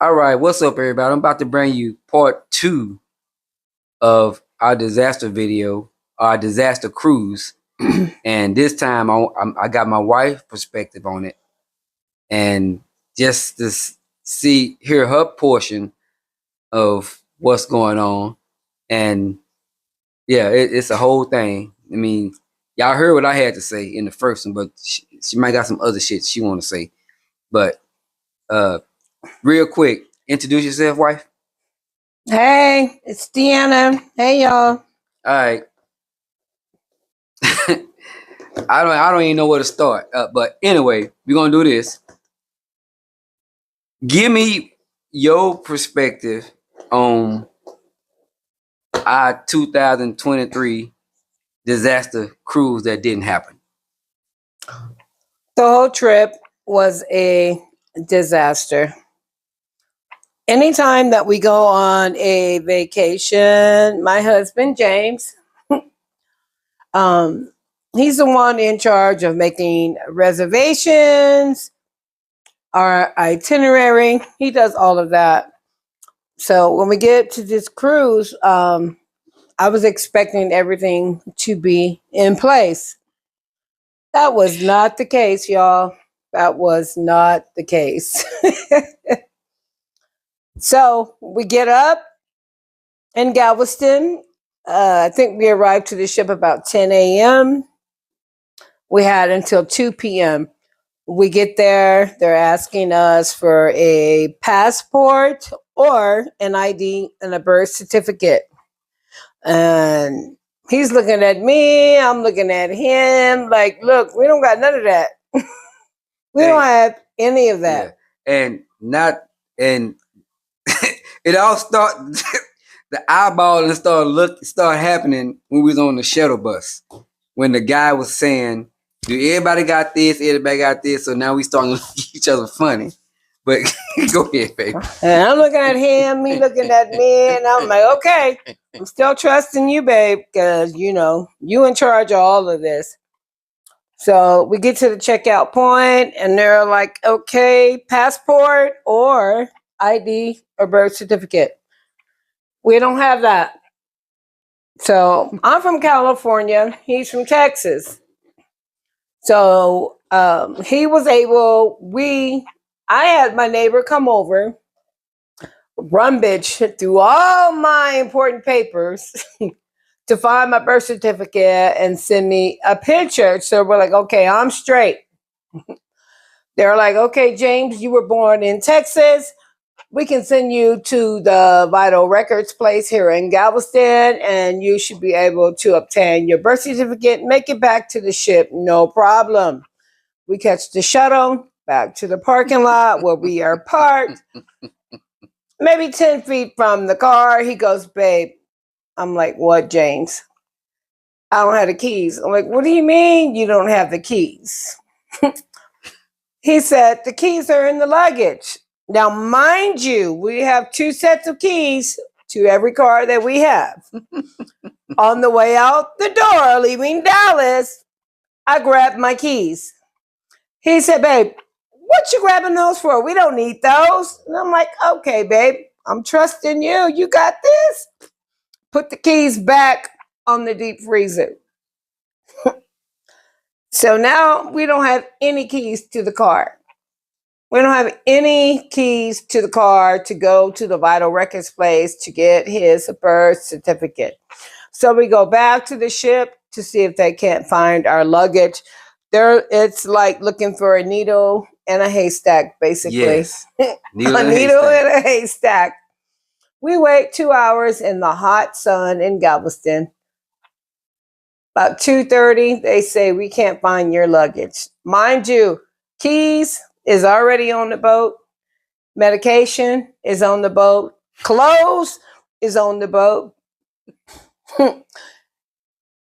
All right, what's up, everybody? I'm about to bring you part 2 of our disaster video, our disaster cruise, and this time I got my wife's perspective on it, and just to hear her portion of what's going on, and yeah, it's a whole thing. I mean, y'all heard what I had to say in the first one, but she might got some other shit she want to say. But real quick, introduce yourself, wife. Hey, it's Deanna. Hey, y'all. All right. I don't even know where to start. But anyway, we're gonna do this. Give me your perspective on our 2023 disaster cruise that didn't happen. The whole trip was a disaster. Anytime that we go on a vacation, my husband, James, he's the one in charge of making reservations, our itinerary. He does all of that. So when we get to this cruise, I was expecting everything to be in place. That was not the case, y'all. That was not the case. So we get up in Galveston. I think we arrived to the ship about 10 a.m. We had until 2 p.m. We get there, they're asking us for a passport or an ID and a birth certificate. And he's looking at me, I'm looking at him, like, look, we don't got none of that. We don't have any of that. Yeah. And it all the eyeballing started happening when we was on the shuttle bus. When the guy was saying, do everybody got this? Everybody got this. So now we starting to look at each other funny. But go ahead, baby. And I'm looking at him, he looking at me, and I'm like, okay, I'm still trusting you, babe, because, you know, you in charge of all of this. So we get to the checkout point, and they're like, okay, passport or ID or birth certificate. We don't have that. So I'm from California. He's from Texas. So he was able, I had my neighbor come over, rummage through all my important papers to find my birth certificate and send me a picture. So we're like, okay, I'm straight. They're like, okay, James, you were born in Texas. We can send you to the Vital Records place here in Galveston, and you should be able to obtain your birth certificate, make it back to the ship, no problem. We catch the shuttle back to the parking lot where we are parked, maybe 10 feet from the car. He goes, babe. I'm like, what, James? I don't have the keys. I'm like, what do you mean you don't have the keys? He said, the keys are in the luggage. Now, mind you, we have 2 sets of keys to every car that we have. On the way out the door, leaving Dallas, I grabbed my keys. He said, babe, what you grabbing those for? We don't need those. And I'm like, okay, babe, I'm trusting you. You got this. Put the keys back on the deep freezer. So now we don't have any keys to the car. We don't have any keys to the car to go to the Vital Records place to get his birth certificate. So we go back to the ship to see if they can't find our luggage. It's like looking for a needle in a haystack, basically. Yes. A needle in a haystack. We wait 2 hours in the hot sun in Galveston. About 2:30, they say we can't find your luggage. Mind you, keys is already on the boat. Medication is on the boat. Clothes is on the boat.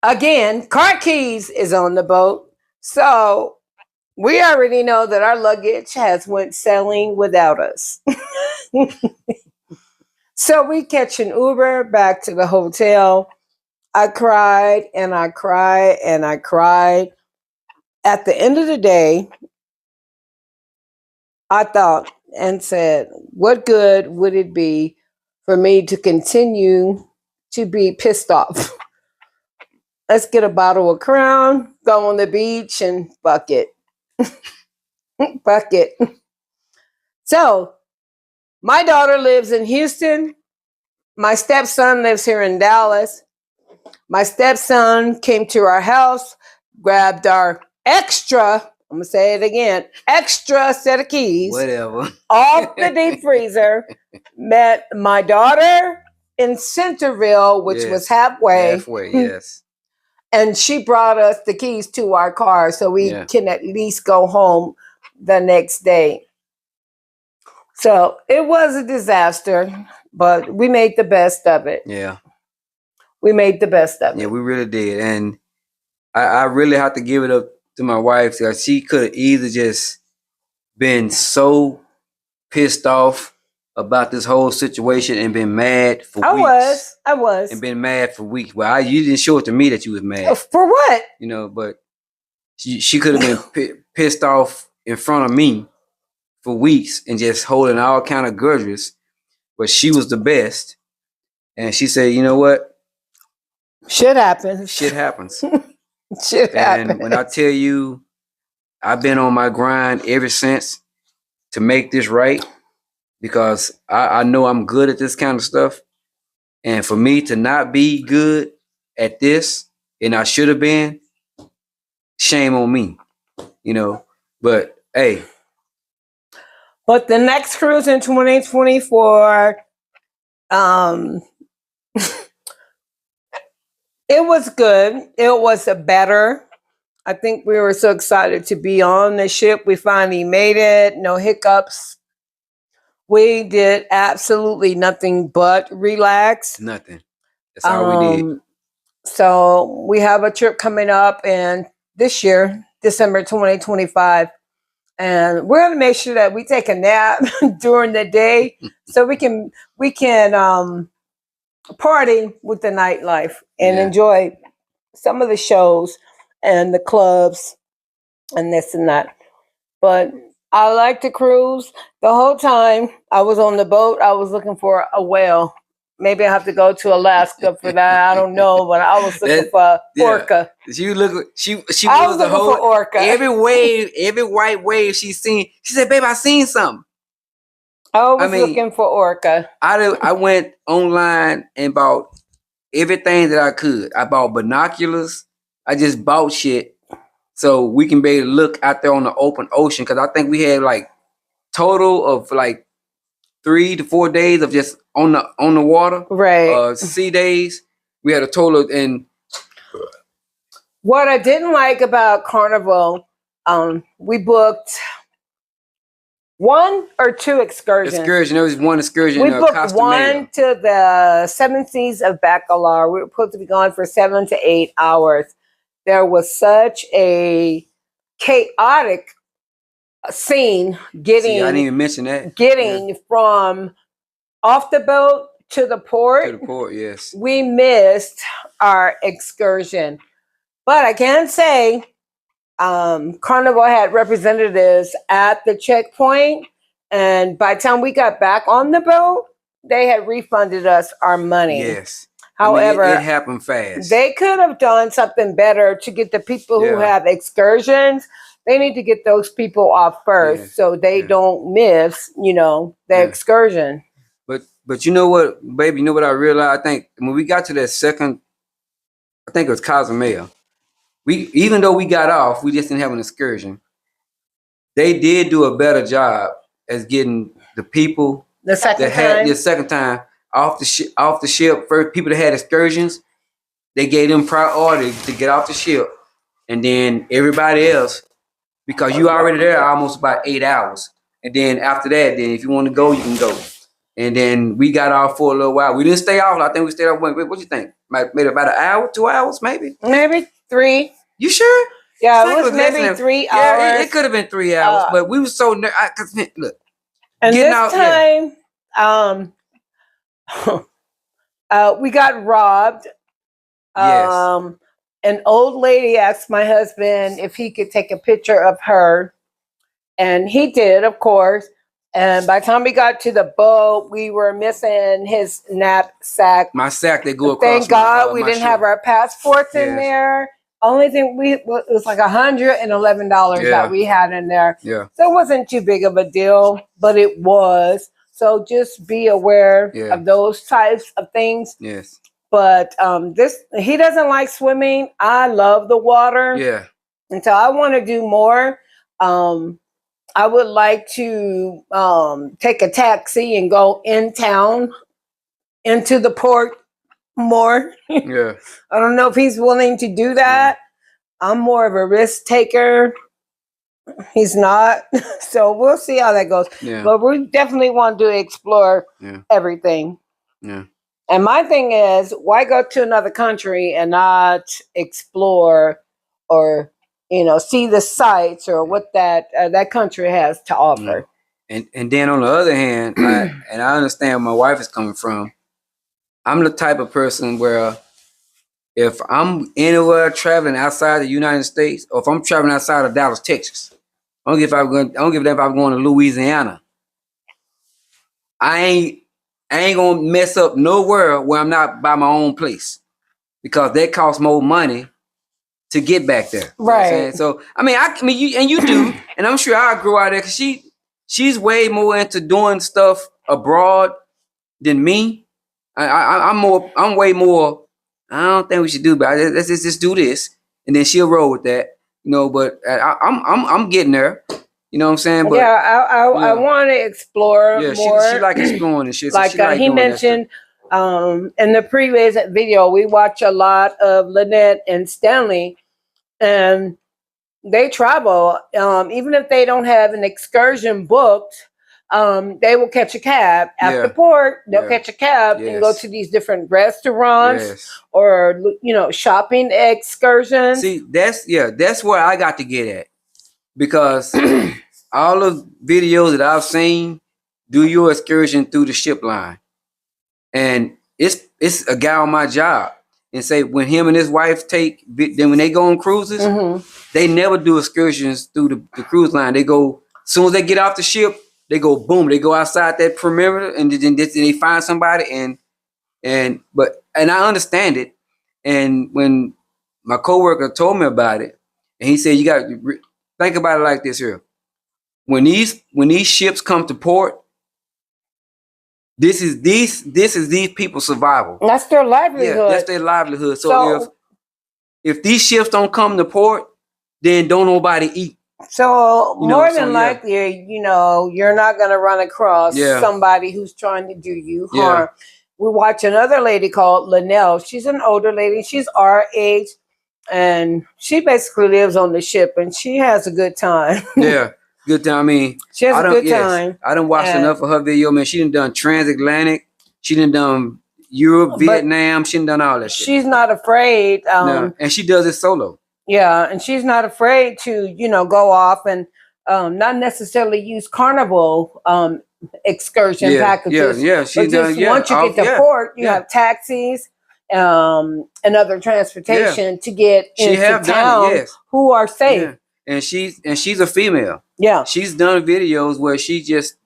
Again, car keys is on the boat. So we already know that our luggage has went sailing without us. So we catch an Uber back to the hotel. I cried and I cried and I cried. At the end of the day, I thought, and said, what good would it be for me to continue to be pissed off? Let's get a bottle of Crown, go on the beach, and bucket. Bucket. So, my daughter lives in Houston. My stepson lives here in Dallas. My stepson came to our house, grabbed our extra, I'm going to say it again, extra set of keys Whatever. off the deep freezer, met my daughter in Centerville, which Yes. was halfway. Halfway, yes. And she brought us the keys to our car so we Yeah. can at least go home the next day. So it was a disaster, but we made the best of it. Yeah. We made the best of Yeah, it. we really did. And I really have to give it up to my wife because she could have either just been so pissed off about this whole situation and been mad for weeks. I was. And been mad for weeks. Well, you didn't show it to me that you was mad, For what? you know, but she could have been pissed off in front of me for weeks and just holding all kind of grudges. But she was the best. And she said, you know what? Shit happens. Shit happens. Shit happens. And when I tell you, I've been on my grind ever since to make this right because I know I'm good at this kind of stuff. And for me to not be good at this, and I should have been, shame on me, you know. But hey, But the next cruise in 2024, it was good. It was better. I think we were so excited to be on the ship. We finally made it. No hiccups. We did absolutely nothing but relax. nothing. That's all we did. So we have a trip coming up in this year, December 2025. And we're going to make sure that we take a nap during the day so we can party with the nightlife and Yeah. enjoy some of the shows and the clubs and this and that. But I like to cruise. The whole time I was on the boat, I was looking for a whale. Maybe I have to go to Alaska for that. I don't know, but I was looking for orca. She look. She I was was the looking whole for orca. every wave, every white wave she seen. She said, "Babe, I seen something." I was mean, looking for orca. I went online and bought everything that I could. I bought binoculars. I just bought shit so we can be able to look out there on the open ocean. Because I think we had like total of like 3 to 4 days of just on the water. Right. Sea days. We had a total of, and what I didn't like about Carnival, we booked 1 or 2 excursions. There was one excursion. We booked Costa one Maya. to the 7 Seas of Bacalar. We were supposed to be gone for 7 to 8 hours. There was such a chaotic scene getting See, I didn't even mention that. getting from off the boat to the port. To the port, yes. We missed our excursion. But I can say Carnival had representatives at the checkpoint, and by the time we got back on the boat, they had refunded us our money. Yes. However, it happened fast. they could have done something better to get the people who Yeah. have excursions. They need to get those people off first Yeah. so they Yeah. don't miss, the Yeah. excursion. But you know what, baby? You know what I realized? I think when we got to that second, I think it was Cozumel. Even though we got off, we just didn't have an excursion. They did do a better job as getting the people The second that had time. the second time off the ship. First, people that had excursions, they gave them priority to get off the ship, and then everybody else, because you already there almost about 8 hours, and then after that, then if you want to go, you can go. And then we got off for a little while. We didn't stay off. I think we stayed off. What you think? Maybe about an hour, 2 hours, maybe. Maybe 3. You sure? Yeah, I think it was less maybe than- 3 Yeah, hours. it could have been 3 hours, but we were so because look, And getting this out, yeah. time, we got robbed. Yes. An old lady asked my husband if he could take a picture of her, and he did, of course. And by the time we got to the boat, we were missing his knapsack. My sack that go across. Thank God we my didn't shirt. have our passports in Yes. there. Only thing it was like $111 Yeah. that we had in there. Yeah. So it wasn't too big of a deal, but it was. So just be aware Yeah. of those types of things. Yes. But he doesn't like swimming. I love the water. Yeah. And so I want to do more. I would like to take a taxi and go in town into the port more. Yeah. I don't know if he's willing to do that. I'm more of a risk taker. He's not. So we'll see how that goes. Yeah. But we definitely want to explore Yeah. everything. Yeah. And my thing is, why go to another country and not explore or, see the sights or what that country has to offer? And then on the other hand, I understand where my wife is coming from. I'm the type of person where if I'm anywhere traveling outside the United States, or if I'm traveling outside of Dallas, Texas, I don't give a damn if I'm going to Louisiana. I ain't gonna mess up nowhere where I'm not by my own place, because that costs more money to get back there. You know what I'm Right. saying? So you do, and I'm sure I grew out there because she's way more into doing stuff abroad than me. I'm way more. I don't think we should do, but let's just do this, and then she'll roll with that, But I'm getting there, you know what I'm saying? But I want to explore yeah, more. she like exploring and shit. So Like she like he doing that mentioned in the previous video, we watch a lot of Lynette and Stanley, and they travel. Even if they don't have an excursion booked, they will catch a cab at Yeah. the port. They'll Yeah. catch a cab and go Yes. to these different restaurants Yes. or shopping excursions. See, that's where I got to get at, because all the videos that I've seen, do your excursion through the ship line, and it's a guy on my job, and say when him and his wife then when they go on cruises, Mhm. they never do excursions through the cruise line. They go, as soon as they get off the ship, they go boom, they go outside that perimeter, and then they find somebody, and I understand it. And when my coworker told me about it, and he said, you got to think about it like this here. When these ships come to port, this is these people's survival. That's their livelihood. Yeah, that's their livelihood. So So- if these ships don't come to port, then don't nobody eat. So more than yeah. likely, you're not going to run across Yeah. somebody who's trying to do you Yeah. harm. We watch another lady called Linnell. She's an older lady. She's our age, and she basically lives on the ship, and she has a good time. Yeah, good time. I mean, She has a good time. I done watched And- enough of her video, man. She done transatlantic. She done Europe, But Vietnam. She done all that shit. She's not afraid. No, and she does it solo. Yeah, and she's not afraid to, go off and not necessarily use Carnival excursion packages. Yeah. But She done. just Yeah, once you get to port, you yeah. have taxis and other transportation to get She into have done town it, yes. who are safe. Yeah. And she's a female. Yeah. She's done videos where she just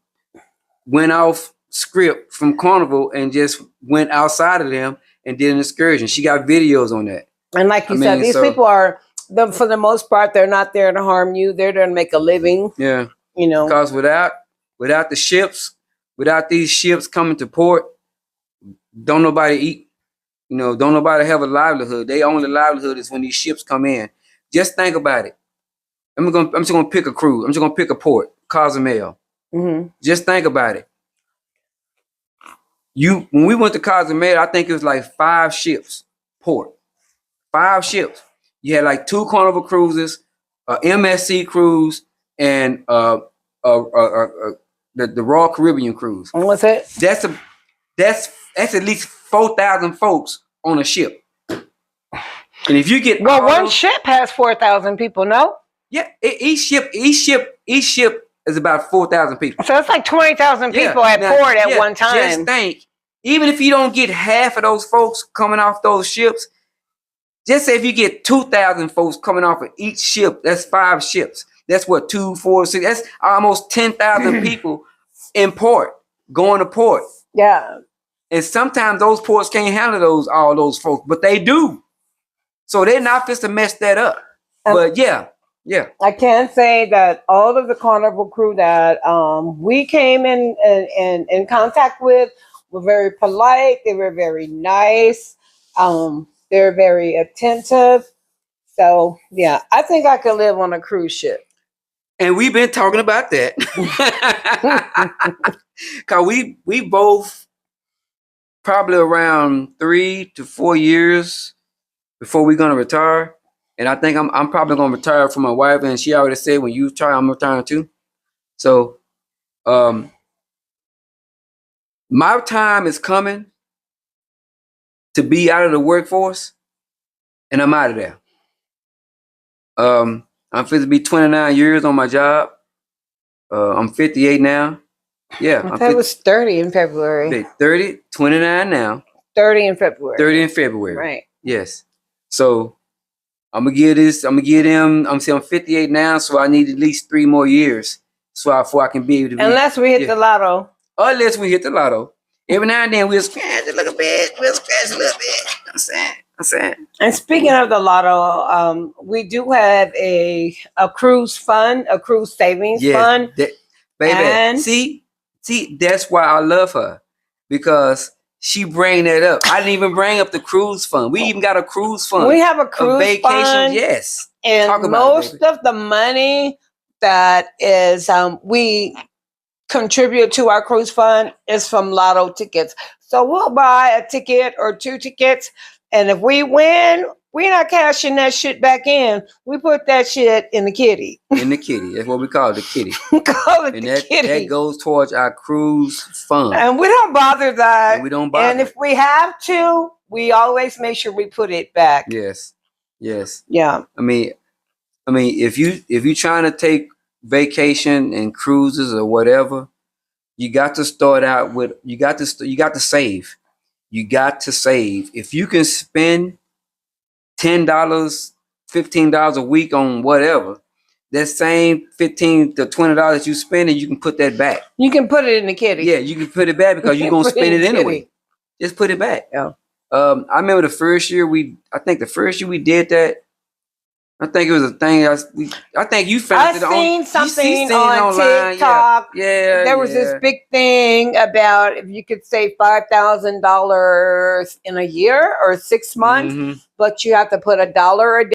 went off script from Carnival and just went outside of them and did an excursion. She got videos on that. And like you said, these people are, for the most part, they're not there to harm you. They're there to make a living. Yeah. You know. Because without the ships, without these ships coming to port, don't nobody eat. Don't nobody have a livelihood. Their only livelihood is when these ships come in. Just think about it. I'm just gonna pick a cruise. I'm just gonna pick a port, Cozumel. Mm-hmm. Just think about it. When we went to Cozumel, I think it was like 5 ships, port. 5 ships. You had like 2 Carnival cruises, a MSC cruise, and the Royal Caribbean cruise. And what's it? That's at least 4,000 folks on a ship. And if you get one ship has 4,000 people, no? Yeah, each ship is about 4,000 people. So it's like 20,000 people at port at one time. Just think, even if you don't get half of those folks coming off those ships, just say if you get 2,000 folks coming off of each ship, that's 5 ships. That's what 2, 4, 6. That's almost 10,000 people in port, going to port. Yeah. And sometimes those ports can't handle all those folks, but they do. So they're not just to mess that up. But yeah. I can say that all of the Carnival crew that we came in contact with were very polite. They were very nice. They're very attentive. So yeah, I think I could live on a cruise ship. And we've been talking about that. Cause we both probably around 3 to 4 years before we're gonna retire. And I think I'm probably gonna retire from my wife, and she already said when you retire, I'm retiring too. So my time is coming to be out of the workforce, and I'm out of there. I'm supposed to be 29 years on my job. I'm 58 now. Yeah. I thought it was 30 in February. 30, 29 now. 30 in February. 30 in February. Right. Yes. So I'm gonna give them. I'm 58 now, so I need at least 3 more years before I can be able to. Unless we hit the lotto. Unless we hit the lotto. Every now and then we'll scratch a little bit. We'll scratch a little bit. I'm saying. And speaking of the lotto, we do have a cruise fund, a cruise savings fund. Baby, and see, that's why I love her, because she bring that up. I didn't even bring up the cruise fund. We even got a cruise fund. We have a cruise vacation fund. Yes. And most of the money that is we contribute to our cruise fund is from lotto tickets. So we'll buy a ticket or 2 tickets, and if we win, we're not cashing that shit back in. We put that shit in the kitty. In the kitty. That's what we call it, the kitty. Call it and the kitty. That goes towards our cruise fund. And we don't bother that. And we don't bother. And if we have to, we always make sure we put it back. Yes. Yeah. I mean, if you trying to take vacation and cruises or whatever, you got to start out with you got to save. You got to save. If you can spend $10, $15 a week on whatever, that same $15 to $20 that you spending, you can put that back. You can put it in the kitty. Yeah, you can put it back because you're gonna spend it anyway. Just put it back. Yeah. I remember the first year we did that. I think it was a thing. I think you found it on. I've seen something on TikTok. Yeah. There was this big thing about if you could save $5,000 in a year or 6 months, but you have to put $1 a day